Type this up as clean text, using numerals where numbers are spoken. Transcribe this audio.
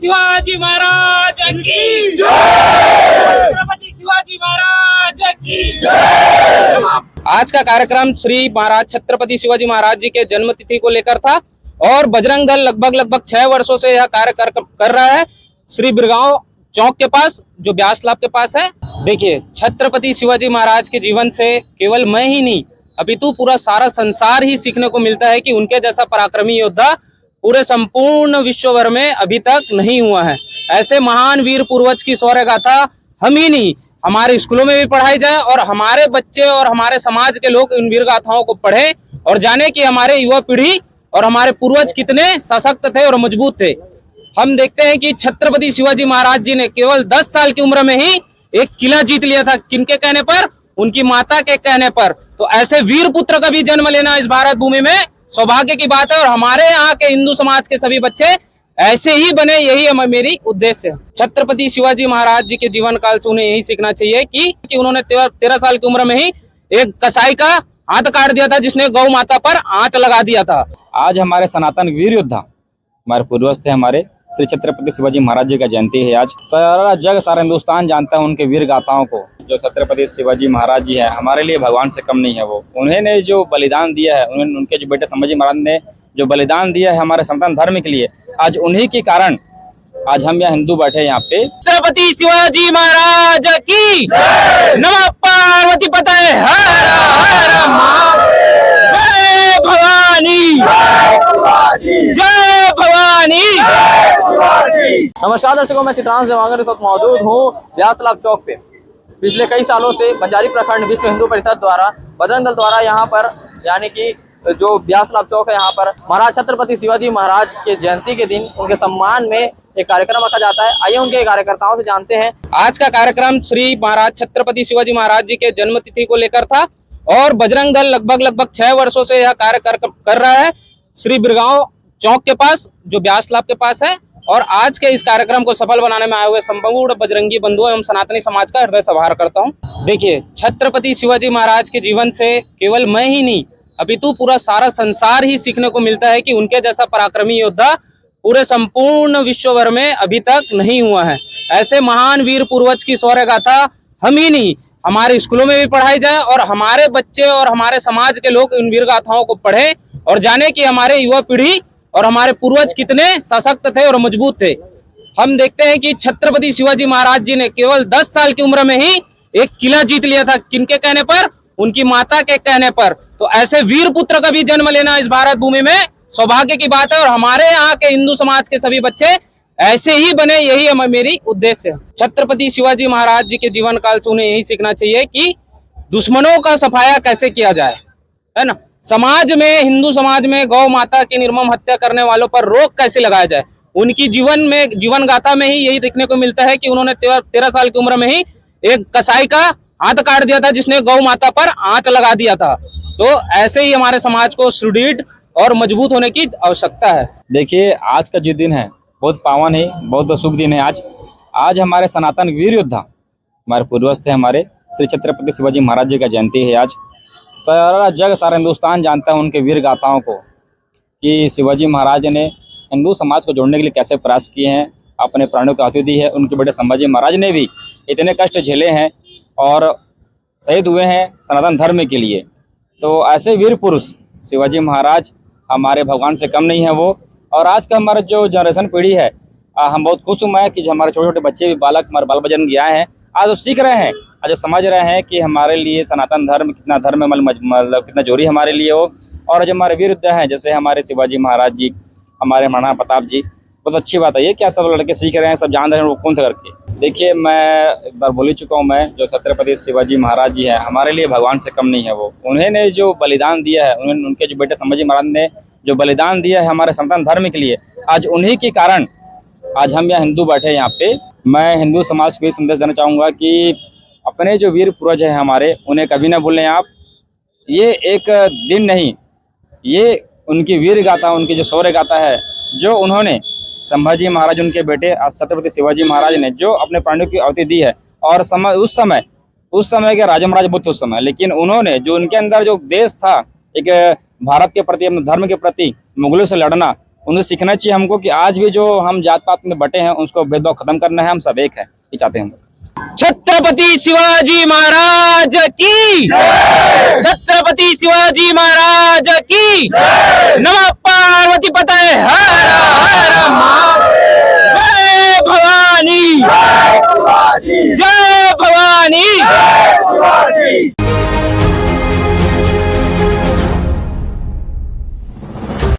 शिवाजी महाराज की जय। छत्रपति शिवाजी महाराज की जय। आज का कार्यक्रम श्री महाराज छत्रपति शिवाजी महाराज जी के जन्म तिथि को लेकर था और बजरंग दल लगभग 6 वर्षों से यह कार्य कर रहा है श्री बिरगांव चौक के पास जो ब्यास तालाब के पास है। देखिए, छत्रपति शिवाजी महाराज के जीवन से केवल मैं ही नहीं अपितु पूरा सारा संसार ही सीखने को मिलता है कि उनके जैसा पराक्रमी योद्धा पूरे संपूर्ण विश्व भर में अभी तक नहीं हुआ है। ऐसे महान वीर पूर्वज की शौर्य गाथा हम ही नहीं, हमारे स्कूलों में भी पढ़ाई जाए और हमारे बच्चे और हमारे समाज के लोग इन वीर गाथाओं को पढ़े और जाने कि हमारे युवा पीढ़ी और हमारे पूर्वज कितने सशक्त थे और मजबूत थे। हम देखते हैं कि छत्रपति शिवाजी महाराज जी ने केवल 10 साल की उम्र में ही एक किला जीत लिया था। किनके कहने पर? उनकी माता के कहने पर। तो ऐसे वीर पुत्र का भी जन्म लेना इस भारत भूमि में सौभाग्य की बात है और हमारे यहाँ के हिंदू समाज के सभी बच्चे ऐसे ही बने, यही मेरी उद्देश्य है। छत्रपति शिवाजी महाराज जी के जीवन काल से उन्हें यही सीखना चाहिए कि उन्होंने 13 साल की उम्र में ही एक कसाई का हाथ काट दिया था जिसने गौ माता पर आंच लगा दिया था। आज हमारे सनातन वीर योद्धा हमारे पूर्वज थे, हमारे श्री छत्रपति शिवाजी महाराज जी का जयंती है आज। सारा जग सारा हिंदुस्तान जानता है उनके वीर गाथाओं को। जो छत्रपति शिवाजी महाराज जी है हमारे लिए भगवान से कम नहीं है। वो उन्होंने जो बलिदान दिया है, उनके जो बेटे संभाजी महाराज ने जो बलिदान दिया है हमारे सनातन धर्म के लिए, आज उन्हीं के कारण आज हम यहाँ हिंदू बैठे यहाँ पे। छत्रपति शिवाजी महाराज की नमः पार्वती पतये हर हर जय भवानी जय भवानी। नमस्कार दर्शकों, मैं चित्रांश देवांगन इस वक्त मौजूद हूँ ब्यास तालाब चौक पे। पिछले कई सालों से बंजारी प्रखंड विश्व हिंदू परिषद द्वारा बजरंग दल द्वारा यहाँ पर यानी कि जो ब्यास तालाब चौक है यहाँ पर महाराज छत्रपति शिवाजी महाराज के जयंती के दिन उनके सम्मान में एक कार्यक्रम रखा जाता है। आइए उनके कार्यकर्ताओं से जानते हैं। आज का कार्यक्रम श्री महाराज छत्रपति शिवाजी महाराज जी के जन्म तिथि को लेकर था और बजरंग दल लगभग 6 वर्षों से यह कार्य कर रहा है श्री बिरगांव चौक के पास जो ब्यास तालाब के पास है। और आज के इस कार्यक्रम को सफल बनाने में आए हुए संपूर्ण बजरंगी बंधुओं एवं सनातनी समाज का हृदय से आभार करता हूँ। देखिए, छत्रपति शिवाजी महाराज के जीवन से केवल मैं ही नहीं अपितु पूरा सारा संसार ही सीखने को मिलता है कि उनके जैसा पराक्रमी योद्धा पूरे संपूर्ण विश्व भर में अभी तक नहीं हुआ है। ऐसे महान वीर पूर्वज की शौर्य गाथा हम ही नहीं, हमारे स्कूलों में भी पढ़ाई जाए और हमारे बच्चे और हमारे समाज के लोग इन वीर गाथाओं को पढ़े और जाने कि हमारे युवा पीढ़ी और हमारे पूर्वज कितने सशक्त थे और मजबूत थे। हम देखते हैं कि छत्रपति शिवाजी महाराज जी ने केवल 10 साल की उम्र में ही एक किला जीत लिया था। किनके कहने पर? उनकी माता के कहने पर। तो ऐसे वीर पुत्र का भी जन्म लेना इस भारत भूमि में सौभाग्य की बात है और हमारे यहाँ के हिंदू समाज के सभी बच्चे ऐसे ही बने, यही मेरी उद्देश्य है। छत्रपति शिवाजी महाराज जी के जीवन काल से उन्हें यही सीखना चाहिए कि दुश्मनों का सफाया कैसे किया जाए, है ना। समाज में, हिंदू समाज में गौ माता की निर्मम हत्या करने वालों पर रोक कैसे लगाया जाए। उनकी जीवन गाथा में ही यही देखने को मिलता है कि उन्होंने 13 साल की उम्र में ही एक कसाई का हाथ काट दिया था जिसने गौ माता पर आंच लगा दिया था। तो ऐसे ही हमारे समाज को सुदृढ़ और मजबूत होने की आवश्यकता है। देखिए, आज का जो दिन है बहुत पावन है, बहुत शुभ दिन है। आज हमारे सनातन वीर योद्धा हमारे पूर्वज थे, हमारे श्री छत्रपति शिवाजी महाराज जी का जयंती है आज। सारा जग सारा हिंदुस्तान जानता है उनके वीर गाथाओं को कि शिवाजी महाराज ने हिंदू समाज को जोड़ने के लिए कैसे प्रयास किए हैं, अपने प्राणों की आहुति दी है। उनके बेटे संभाजी महाराज ने भी इतने कष्ट झेले हैं और शहीद हुए हैं सनातन धर्म के लिए। तो ऐसे वीर पुरुष शिवाजी महाराज हमारे भगवान से कम नहीं है वो। और आज का हमारा जो जनरेशन पीढ़ी है, हम बहुत खुश हूँ मैं कि हमारे छोटे छोटे बच्चे भी हमारे बाल बजरंग आए हैं। आज वो सीख रहे हैं, आज वो समझ रहे हैं कि हमारे लिए सनातन धर्म कितना धर्म मतलब कितना जोरी हमारे लिए हो। और जो हमारे वीर योद्धा हैं जैसे हमारे शिवाजी महाराज जी, हमारे महाराणा प्रताप जी, बहुत अच्छी बात है ये। क्या सब लड़के सीख रहे हैं, सब जान रहे हैं वो कौन थे करके। देखिए, मैं एक बार बोल ही चुका हूँ, मैं जो छत्रपति शिवाजी महाराज जी है हमारे लिए भगवान से कम नहीं है वो। उन्होंने जो बलिदान दिया है, उनके जो बेटे संभाजी महाराज ने जो बलिदान दिया है हमारे सनातन धर्म के लिए, आज उन्हीं के कारण आज हम यहाँ हिंदू बैठे यहाँ पे। मैं हिंदू समाज को ये संदेश देना चाहूँगा कि अपने जो वीर पूर्वज हैं हमारे, उन्हें कभी ना भूलें आप। ये एक दिन नहीं, ये उनकी वीर गाथा, उनकी जो शौर्य गाथा है, जो उन्होंने संभाजी महाराज उनके बेटे छत्रपति शिवाजी महाराज ने जो अपने प्राणों की आहुति दी है। और उस समय के राजा महाराज बुद्ध उस समय, लेकिन उन्होंने जो उनके अंदर जो देश था एक भारत के प्रति, अपने धर्म के प्रति मुगलों से लड़ना, उनसे सीखना चाहिए हमको कि आज भी जो हम जात पात में बटे हैं उसको भेदभाव खत्म करना है, हम सब एक है, ये चाहते हैं हम। छत्रपति शिवाजी महाराज की, छत्रपति शिवाजी महाराज की, नमः पार्वती पतये हर